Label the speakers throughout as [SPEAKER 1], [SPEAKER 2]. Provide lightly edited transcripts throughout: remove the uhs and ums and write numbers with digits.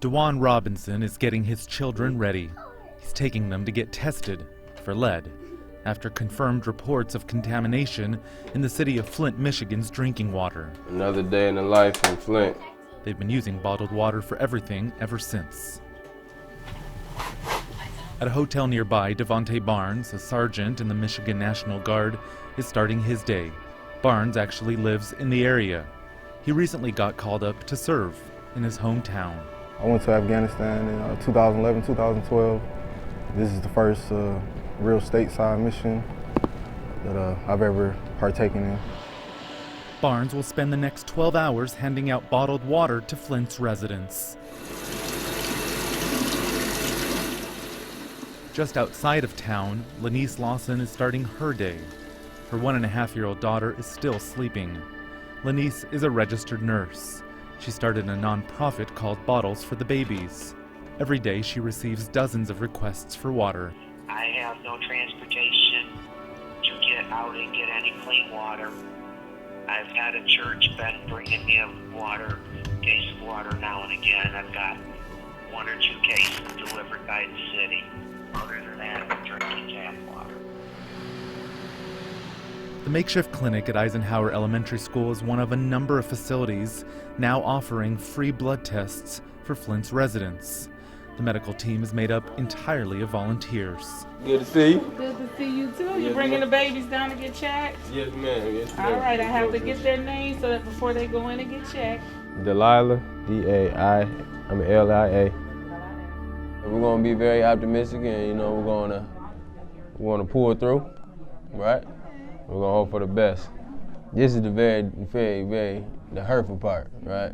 [SPEAKER 1] DEWAUN Robinson is getting his children ready. He's taking them to get tested for lead after confirmed reports of contamination in the city of Flint, Michigan's drinking water.
[SPEAKER 2] Another day in the life in Flint.
[SPEAKER 1] They've been using bottled water for everything ever since. At a hotel nearby, DAVONTE Barnes, a sergeant in the Michigan National Guard, is starting his day. Barnes actually lives in the area. He recently got called up to serve in his hometown.
[SPEAKER 3] I went to Afghanistan in 2011, 2012. This is the first real stateside mission that I've ever partaken in.
[SPEAKER 1] Barnes will spend the next 12 hours handing out bottled water to Flint's residents. Just outside of town, LANICE LAWSON is starting her day. Her 1.5-year-old daughter is still sleeping. LANICE is a registered nurse. She started a nonprofit called Bottles for the Babies. Every day she receives dozens of requests for water.
[SPEAKER 4] I have no transportation to get out and get any clean water. I've had a church been bringing me a case of water now and again. I've got 1 or 2 cases delivered by the city. Other than that, I'm drinking tap water.
[SPEAKER 1] The makeshift clinic at Eisenhower Elementary School is one of a number of facilities now offering free blood tests for Flint's residents. The medical team is made up entirely of volunteers.
[SPEAKER 2] Good to see you.
[SPEAKER 5] Good to see you too. You
[SPEAKER 2] Yes,
[SPEAKER 5] bringing
[SPEAKER 2] ma'am.
[SPEAKER 5] the babies down to get checked?
[SPEAKER 2] Yes, ma'am. Yes, ma'am.
[SPEAKER 5] All right, I have to get their names so that before they go in and get checked.
[SPEAKER 2] Delilah, D-A-I, L-I-A. We're gonna be very optimistic, and we're gonna pull through, right? We're gonna hope for the best. This is the very the hurtful part, right?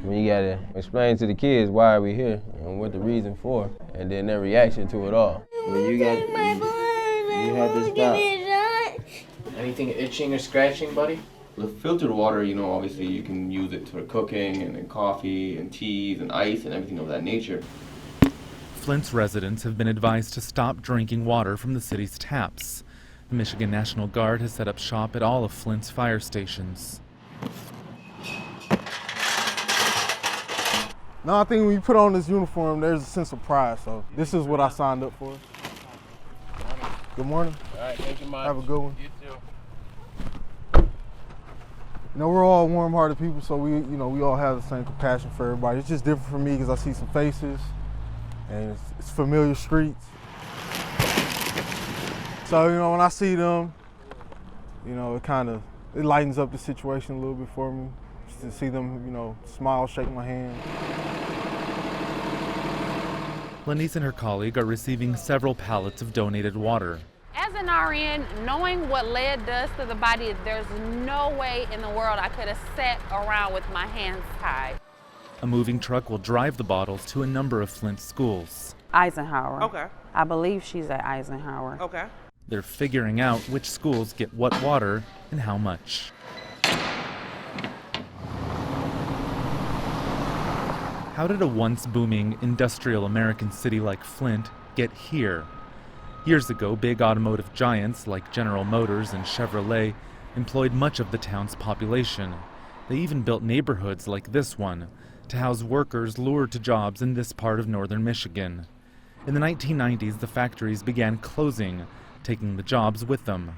[SPEAKER 2] When you gotta explain to the kids why we're here and what the reason for, and then their reaction to it all. When you have to stop.
[SPEAKER 6] Anything itching or scratching, buddy?
[SPEAKER 7] With filtered water, obviously you can use it for cooking and coffee and teas and ice and everything of that nature.
[SPEAKER 1] Flint's residents have been advised to stop drinking water from the city's taps. The Michigan National Guard has set up shop at all of Flint's fire stations.
[SPEAKER 3] No, I think when you put on this uniform, there's a sense of pride, so this is what I signed up for. Good morning.
[SPEAKER 2] All right, thank you, Mike.
[SPEAKER 3] Have a good one.
[SPEAKER 2] You too.
[SPEAKER 3] We're all warm-hearted people, so we all have the same compassion for everybody. It's just different for me because I see some faces, and it's familiar streets. So, when I see them, it lightens up the situation a little bit for me. Just to see them, smile, shake my hand.
[SPEAKER 1] LANICE and her colleague are receiving several pallets of donated water.
[SPEAKER 8] As an RN, knowing what lead does to the body, there's no way in the world I could have sat around with my hands tied.
[SPEAKER 1] A moving truck will drive the bottles to a number of Flint schools.
[SPEAKER 9] Eisenhower.
[SPEAKER 5] Okay.
[SPEAKER 9] I believe she's at Eisenhower.
[SPEAKER 5] Okay.
[SPEAKER 1] They're figuring out which schools get what water and how much. How did a once booming industrial American city like Flint get here? Years ago, big automotive giants like General Motors and Chevrolet employed much of the town's population. They even built neighborhoods like this one to house workers lured to jobs in this part of northern Michigan. In the 1990s, the factories began closing, taking the jobs with them.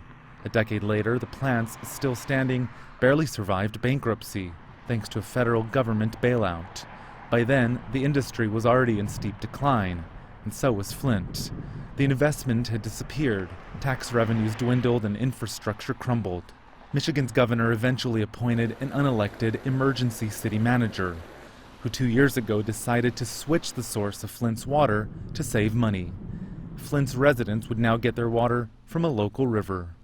[SPEAKER 1] A decade later, the plants, still standing, barely survived bankruptcy, thanks to a federal government bailout. By then, the industry was already in steep decline, and so was Flint. The investment had disappeared, tax revenues dwindled, and infrastructure crumbled. Michigan's governor eventually appointed an unelected emergency city manager, who 2 years ago decided to switch the source of Flint's water to save money. Flint's residents would now get their water from a local river.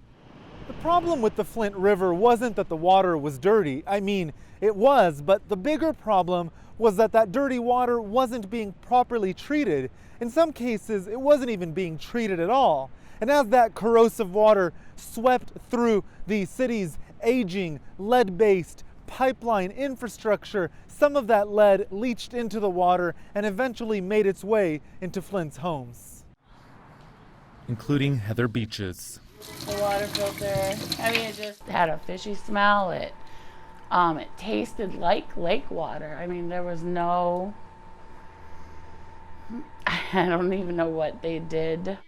[SPEAKER 10] The problem with the Flint River wasn't that the water was dirty. I mean, it was, but the bigger problem was that dirty water wasn't being properly treated. In some cases, it wasn't even being treated at all. And as that corrosive water swept through the city's aging, lead-based pipeline infrastructure, some of that lead leached into the water and eventually made its way into Flint's homes.
[SPEAKER 1] Including Heather Beaches.
[SPEAKER 5] The water filter, it just had a fishy smell. It It tasted like lake water. I mean, there was no, I don't even know what they did.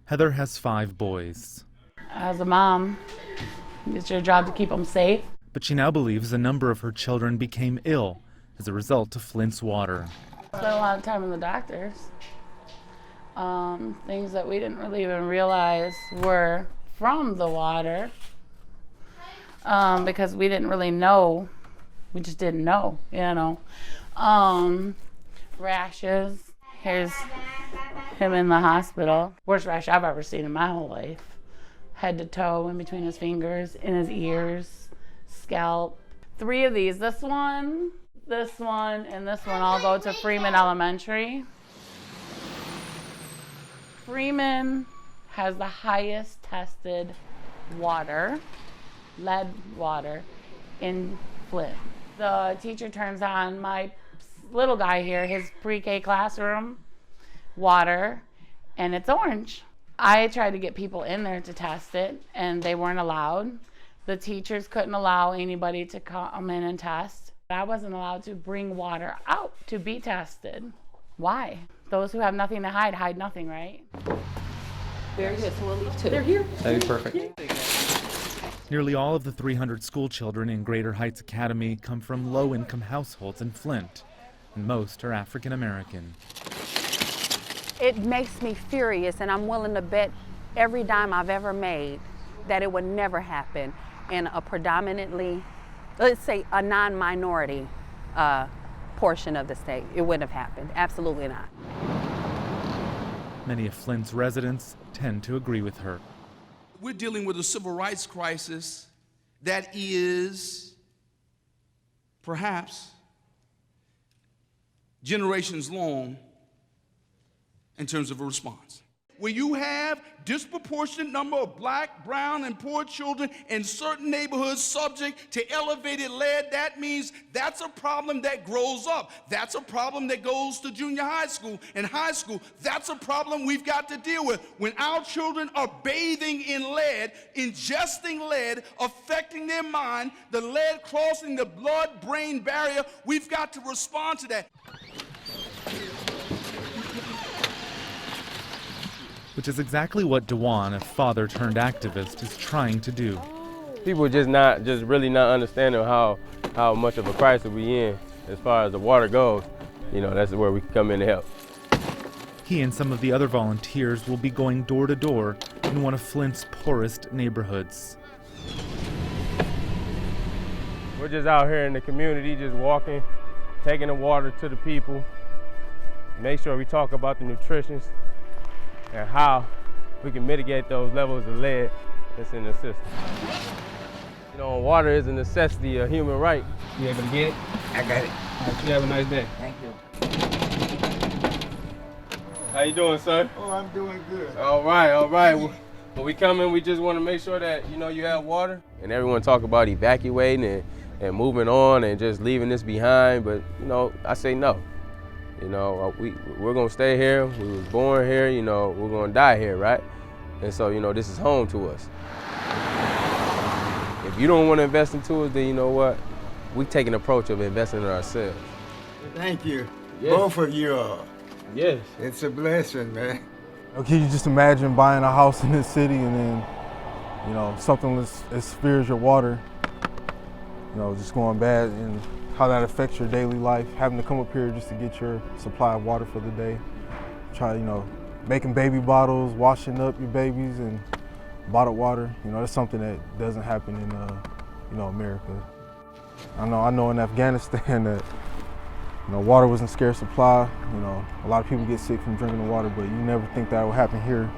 [SPEAKER 1] Heather has 5 boys.
[SPEAKER 5] As a mom, it's your job to keep them safe.
[SPEAKER 1] But she now believes a number of her children became ill as a result of Flint's water.
[SPEAKER 5] Spent a lot of time in the doctors. Things that we didn't really even realize were from the water, because we didn't really know. We just didn't know, you know. Rashes. Here's him in the hospital. Worst rash I've ever seen in my whole life. Head to toe, in between his fingers, in his ears, scalp. 3 of these, this one, and this one all go to Freeman Elementary. Freeman has the highest tested water, lead water, in Flint. The teacher turns on my little guy here, his pre-K classroom water, and it's orange. I tried to get people in there to test it, and they weren't allowed. The teachers couldn't allow anybody to come in and test. I wasn't allowed to bring water out to be tested. Why? Those who have nothing to hide, hide nothing, right?
[SPEAKER 11] Very good, so we'll leave 2.
[SPEAKER 6] They're here. That'd be perfect.
[SPEAKER 1] Nearly all of the 300 school children in Greater Heights Academy come from low-income households in Flint, and most are African American.
[SPEAKER 9] It makes me furious, and I'm willing to bet every dime I've ever made that it would never happen in a predominantly, let's say, a non-minority portion of the state. It wouldn't have happened. Absolutely not.
[SPEAKER 1] Many of Flint's residents tend to agree with her.
[SPEAKER 12] We're dealing with a civil rights crisis that is perhaps generations long in terms of a response. When you have disproportionate number of black, brown, and poor children in certain neighborhoods subject to elevated lead, that means that's a problem that grows up. That's a problem that goes to junior high school and high school. That's a problem we've got to deal with. When our children are bathing in lead, ingesting lead, affecting their mind, the lead crossing the blood-brain barrier, we've got to respond to that.
[SPEAKER 1] Which is exactly what DEWAUN, a father-turned-activist, is trying to do.
[SPEAKER 2] People really not understanding how much of a crisis we in as far as the water goes. You know, that's where we come in to help.
[SPEAKER 1] He and some of the other volunteers will be going door to door in one of Flint's poorest neighborhoods.
[SPEAKER 2] We're just out here in the community, just walking, taking the water to the people, make sure we talk about the nutrition and how we can mitigate those levels of lead that's in the system. You know, water is a necessity, a human right.
[SPEAKER 6] You able to get it?
[SPEAKER 11] I got it.
[SPEAKER 6] All right, you have a nice day.
[SPEAKER 11] Thank you.
[SPEAKER 2] How you doing, sir?
[SPEAKER 13] Oh, I'm doing good.
[SPEAKER 2] All right, all right. When we come in, we just want to make sure that, you have water. And everyone talk about evacuating and moving on and just leaving this behind, but, I say no. We're gonna stay here. We was born here, we're gonna die here, right? And so, this is home to us. If you don't want to invest into us, then you know what? We take an approach of investing in ourselves.
[SPEAKER 13] Thank you.
[SPEAKER 2] Yes.
[SPEAKER 13] Both of you are.
[SPEAKER 2] Yes.
[SPEAKER 13] It's a blessing, man.
[SPEAKER 3] Can you just imagine buying a house in this city and then, something as severe as your water, just going bad, and how that affects your daily life, having to come up here just to get your supply of water for the day. Try, making baby bottles, washing up your babies and bottled water. That's something that doesn't happen in, America. I know in Afghanistan that, water was in scarce supply. A lot of people get sick from drinking the water, but you never think that would happen here.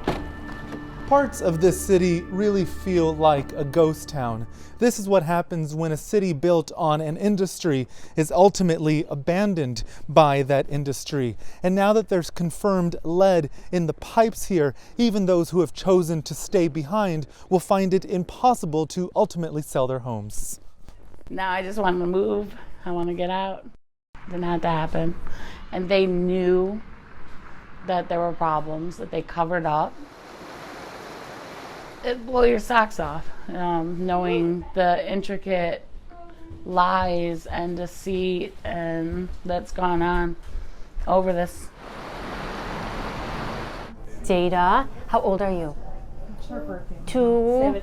[SPEAKER 10] Parts of this city really feel like a ghost town. This is what happens when a city built on an industry is ultimately abandoned by that industry. And now that there's confirmed lead in the pipes here, even those who have chosen to stay behind will find it impossible to ultimately sell their homes.
[SPEAKER 5] Now I just want to move. I want to get out. Didn't have to happen. And they knew that there were problems that they covered up. It blows your socks off, knowing the intricate lies and deceit and that's gone on over this.
[SPEAKER 14] Jada, how old are you? 2.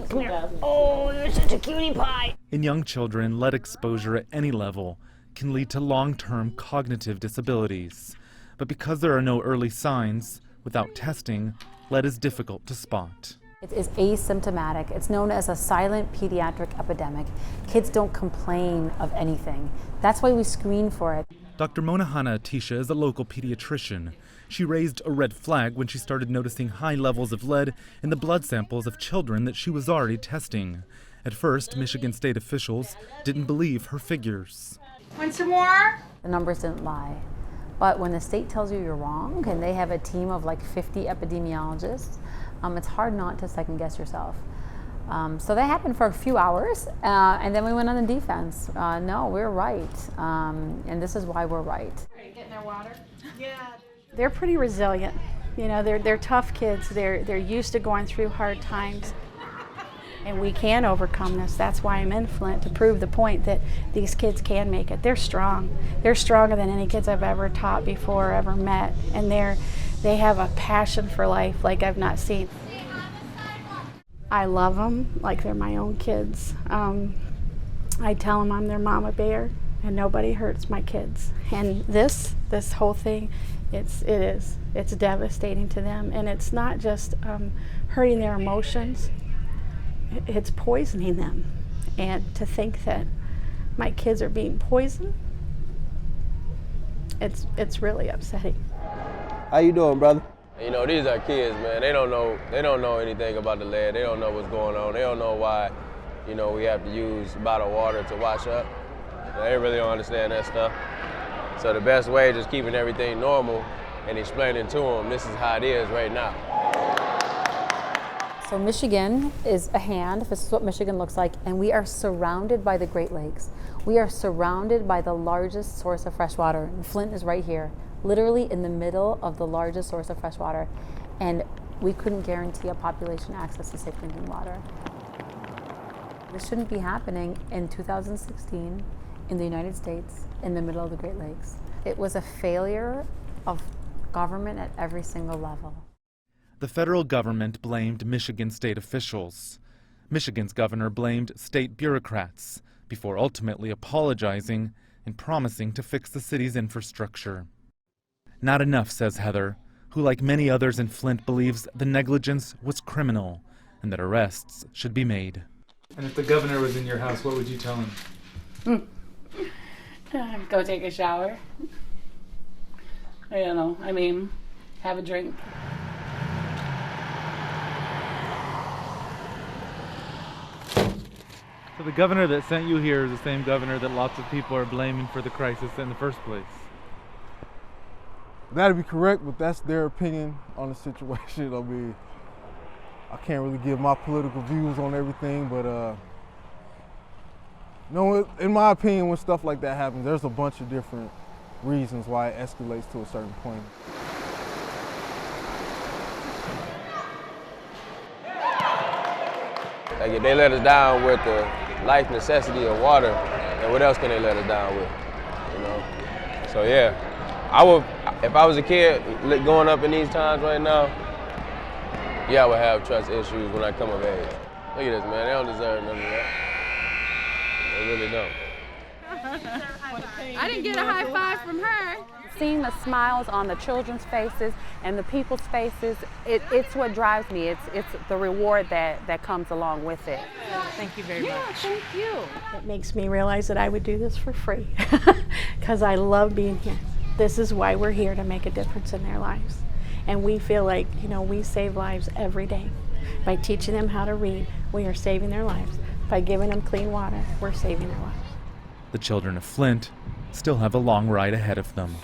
[SPEAKER 14] Come here. Oh, you're such a cutie pie.
[SPEAKER 1] In young children, lead exposure at any level can lead to long-term cognitive disabilities. But because there are no early signs, without testing, lead is difficult to spot.
[SPEAKER 14] It is asymptomatic. It's known as a silent pediatric epidemic. Kids don't complain of anything. That's why we screen for it.
[SPEAKER 1] Dr. Mona HANNA-ATTISHA is a local pediatrician. She raised a red flag when she started noticing high levels of lead in the blood samples of children that she was already testing. At first, Michigan state officials didn't believe her figures.
[SPEAKER 15] Want some more?
[SPEAKER 14] The numbers didn't lie. But when the state tells you you're wrong, and they have a team of like 50 epidemiologists, it's hard not to second guess yourself. So that happened for a few hours, and then we went on the defense. No, we're right, and this is why we're right.
[SPEAKER 15] Are you getting their water? Yeah.
[SPEAKER 16] They're pretty resilient. You know, they're tough kids. They're used to going through hard times. And we can overcome this. That's why I'm in Flint, to prove the point that these kids can make it. They're strong. They're stronger than any kids I've ever taught before or ever met. And they have a passion for life like I've not seen. I love them like they're my own kids. I tell them I'm their mama bear and nobody hurts my kids. And this whole thing, it's devastating to them. And it's not just hurting their emotions. It's poisoning them. And to think that my kids are being poisoned, it's really upsetting.
[SPEAKER 2] How you doing, brother? You know, these are kids, man. They don't know anything about the lead. They don't know what's going on. They don't know why, you know, we have to use bottled water to wash up. They really don't understand that stuff. So the best way is just keeping everything normal and explaining to them this is how it is right now.
[SPEAKER 14] So Michigan is a hand. This is what Michigan looks like, and we are surrounded by the Great Lakes. We are surrounded by the largest source of fresh water. And Flint is right here, literally in the middle of the largest source of fresh water. And we couldn't guarantee a population access to safe drinking water. This shouldn't be happening in 2016 in the United States, in the middle of the Great Lakes. It was a failure of government at every single level.
[SPEAKER 1] The federal government blamed Michigan state officials. Michigan's governor blamed state bureaucrats before ultimately apologizing and promising to fix the city's infrastructure. Not enough, says Heather, who, like many others in Flint, believes the negligence was criminal and that arrests should be made.
[SPEAKER 10] And if the governor was in your house, what would you tell him?
[SPEAKER 5] Go take a shower. You know, I mean, have a drink.
[SPEAKER 1] So the governor that sent you here is the same governor that lots of people are blaming for the crisis in the first place.
[SPEAKER 3] That'd be correct, but that's their opinion on the situation. I mean, I can't really give my political views on everything, but you know, in my opinion, when stuff like that happens, there's a bunch of different reasons why it escalates to a certain point.
[SPEAKER 2] Like if they let us down with the life necessity of water, then what else can they let us down with? You know? So yeah, I would, if I was a kid going up in these times right now, yeah, I would have trust issues when I come of age. Look at this, man, they don't deserve none of that. They really don't.
[SPEAKER 8] I didn't get a high five from her.
[SPEAKER 9] Seeing the smiles on the children's faces and the people's faces, it's what drives me. It's the reward that comes along with it.
[SPEAKER 16] Thank you very much.
[SPEAKER 9] Thank you.
[SPEAKER 16] It makes me realize that I would do this for free because I love being here. This is why we're here, to make a difference in their lives. And we feel like, you know, we save lives every day. By teaching them how to read, we are saving their lives. By giving them clean water, we're saving their lives.
[SPEAKER 1] The children of Flint still have a long ride ahead of them.